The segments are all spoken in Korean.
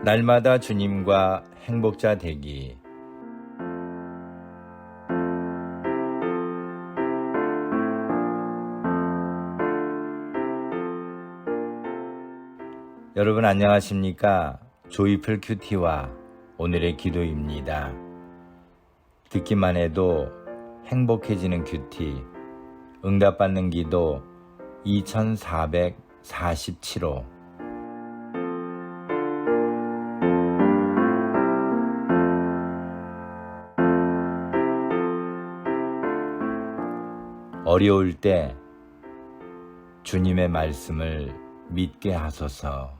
날마다 주님과 행복자 되기. 여러분 안녕하십니까? 조이풀 큐티와 오늘의 기도입니다. 듣기만 해도 행복해지는 큐티, 응답받는 기도 2447호. 어려울 때 주님의 말씀을 믿게 하소서.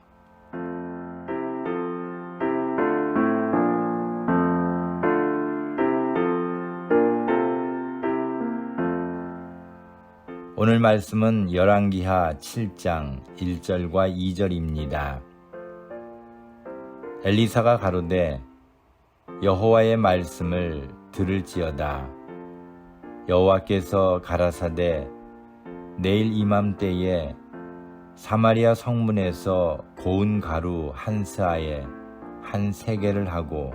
오늘 말씀은 열왕기하 7장 1절과 2절입니다. 엘리사가 가로되 여호와의 말씀을 들을지어다. 여호와께서 가라사대 내일 이맘때에 사마리아 성문에서 고운 가루 한 스아에 한 세겔을 하고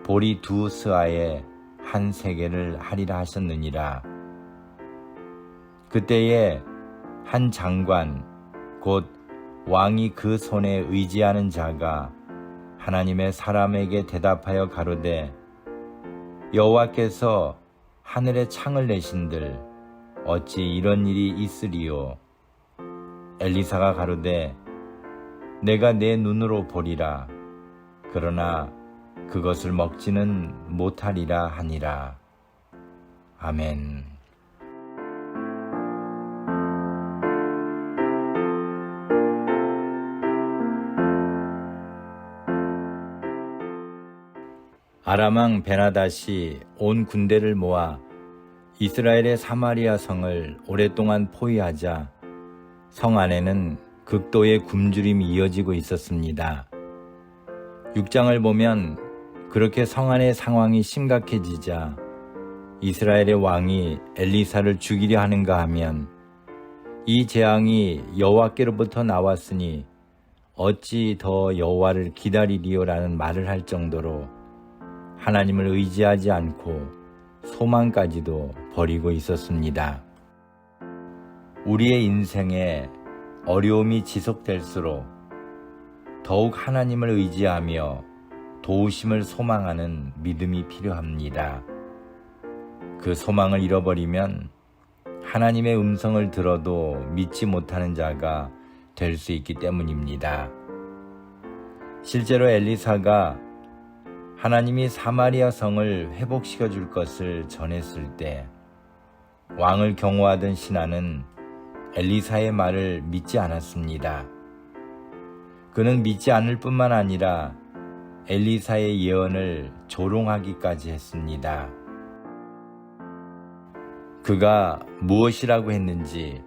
보리 두 스아에 한 세겔을 하리라 하셨느니라. 그때에 한 장관 곧 왕이 그 손에 의지하는 자가 하나님의 사람에게 대답하여 가로되 여호와께서 하늘에 창을 내신들 어찌 이런 일이 있으리요. 엘리사가 가로되 내가 내 눈으로 보리라. 그러나 그것을 먹지는 못하리라 하니라. 아멘. 아람왕 베나닷이 온 군대를 모아 이스라엘의 사마리아 성을 오랫동안 포위하자 성 안에는 극도의 굶주림이 이어지고 있었습니다. 6장을 보면 그렇게 성 안의 상황이 심각해지자 이스라엘의 왕이 엘리사를 죽이려 하는가 하면 이 재앙이 여호와께로부터 나왔으니 어찌 더 여호와를 기다리리요라는 말을 할 정도로 하나님을 의지하지 않고 소망까지도 버리고 있었습니다. 우리의 인생에 어려움이 지속될수록 더욱 하나님을 의지하며 도우심을 소망하는 믿음이 필요합니다. 그 소망을 잃어버리면 하나님의 음성을 들어도 믿지 못하는 자가 될 수 있기 때문입니다. 실제로 엘리사가 하나님이 사마리아 성을 회복시켜 줄 것을 전했을 때 왕을 경호하던 신하는 엘리사의 말을 믿지 않았습니다. 그는 믿지 않을 뿐만 아니라 엘리사의 예언을 조롱하기까지 했습니다. 그가 무엇이라고 했는지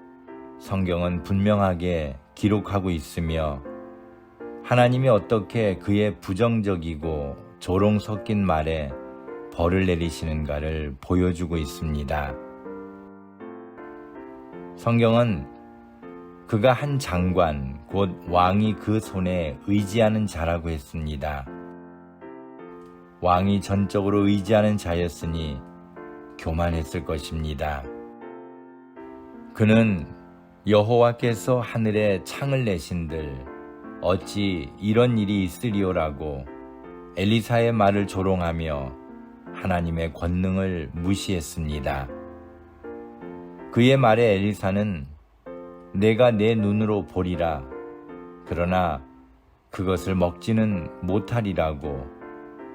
성경은 분명하게 기록하고 있으며 하나님이 어떻게 그의 부정적이고 조롱 섞인 말에 벌을 내리시는가를 보여주고 있습니다. 성경은 그가 한 장관 곧 왕이 그 손에 의지하는 자라고 했습니다. 왕이 전적으로 의지하는 자였으니 교만했을 것입니다. 그는 여호와께서 하늘에 창을 내신들 어찌 이런 일이 있으리요라고 엘리사의 말을 조롱하며 하나님의 권능을 무시했습니다. 그의 말에 엘리사는 내가 내 눈으로 보리라. 그러나 그것을 먹지는 못하리라고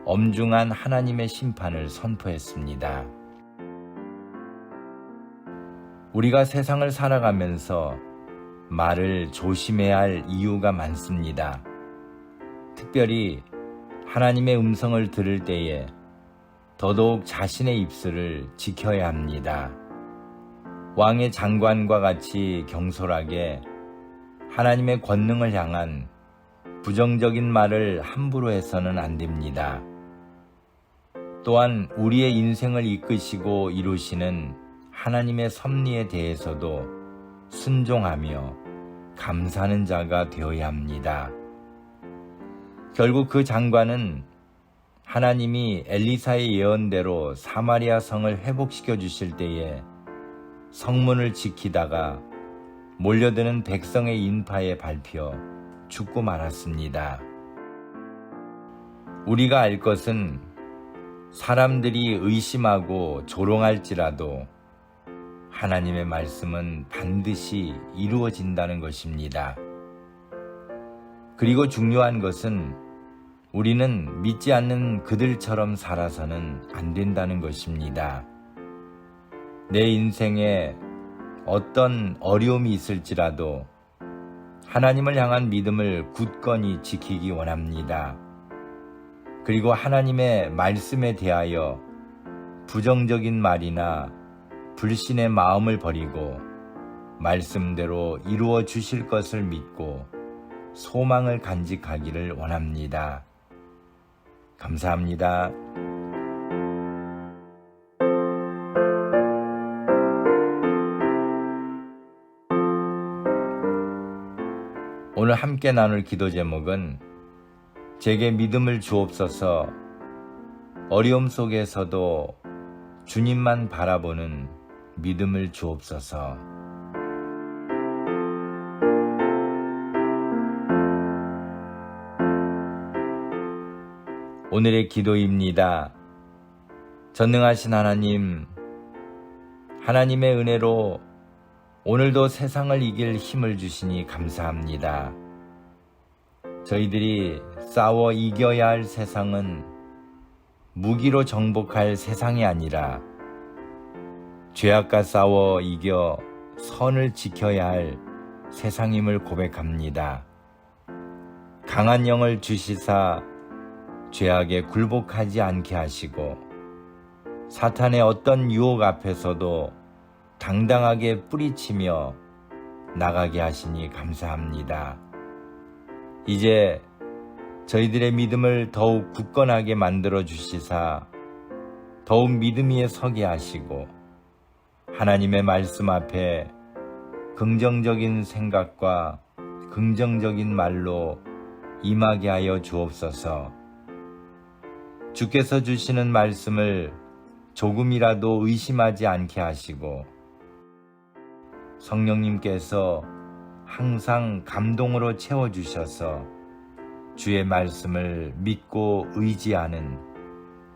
엄중한 하나님의 심판을 선포했습니다. 우리가 세상을 살아가면서 말을 조심해야 할 이유가 많습니다. 특별히 하나님의 음성을 들을 때에 더더욱 자신의 입술을 지켜야 합니다. 왕의 장관과 같이 경솔하게 하나님의 권능을 향한 부정적인 말을 함부로 해서는 안 됩니다. 또한 우리의 인생을 이끄시고 이루시는 하나님의 섭리에 대해서도 순종하며 감사하는 자가 되어야 합니다. 결국 그 장관은 하나님이 엘리사의 예언대로 사마리아 성을 회복시켜 주실 때에 성문을 지키다가 몰려드는 백성의 인파에 밟혀 죽고 말았습니다. 우리가 알 것은 사람들이 의심하고 조롱할지라도 하나님의 말씀은 반드시 이루어진다는 것입니다. 그리고 중요한 것은 우리는 믿지 않는 그들처럼 살아서는 안 된다는 것입니다. 내 인생에 어떤 어려움이 있을지라도 하나님을 향한 믿음을 굳건히 지키기 원합니다. 그리고 하나님의 말씀에 대하여 부정적인 말이나 불신의 마음을 버리고 말씀대로 이루어 주실 것을 믿고 소망을 간직하기를 원합니다. 감사합니다. 오늘 함께 나눌 기도 제목은 제게 믿음을 주옵소서. 어려움 속에서도 주님만 바라보는 믿음을 주옵소서. 오늘의 기도입니다. 전능하신 하나님, 하나님의 은혜로 오늘도 세상을 이길 힘을 주시니 감사합니다. 저희들이 싸워 이겨야 할 세상은 무기로 정복할 세상이 아니라 죄악과 싸워 이겨 선을 지켜야 할 세상임을 고백합니다. 강한 영을 주시사 죄악에 굴복하지 않게 하시고 사탄의 어떤 유혹 앞에서도 당당하게 뿌리치며 나가게 하시니 감사합니다. 이제 저희들의 믿음을 더욱 굳건하게 만들어 주시사 더욱 믿음 위에 서게 하시고 하나님의 말씀 앞에 긍정적인 생각과 긍정적인 말로 임하게 하여 주옵소서. 주께서 주시는 말씀을 조금이라도 의심하지 않게 하시고 성령님께서 항상 감동으로 채워주셔서 주의 말씀을 믿고 의지하는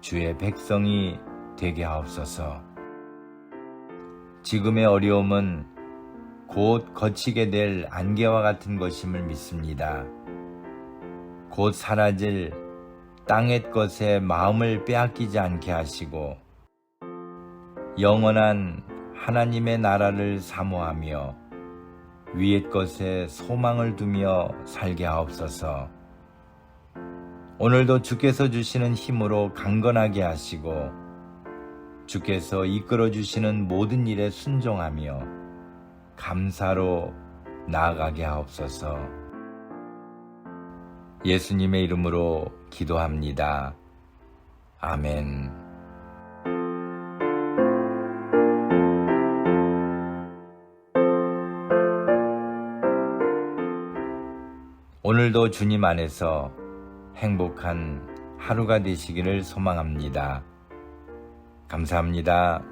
주의 백성이 되게 하옵소서. 지금의 어려움은 곧 거치게 될 안개와 같은 것임을 믿습니다. 곧 사라질 땅의 것에 마음을 빼앗기지 않게 하시고 영원한 하나님의 나라를 사모하며 위의 것에 소망을 두며 살게 하옵소서. 오늘도 주께서 주시는 힘으로 강건하게 하시고 주께서 이끌어 주시는 모든 일에 순종하며 감사로 나아가게 하옵소서. 예수님의 이름으로 기도합니다. 아멘. 오늘도 주님 안에서 행복한 하루가 되시기를 소망합니다. 감사합니다.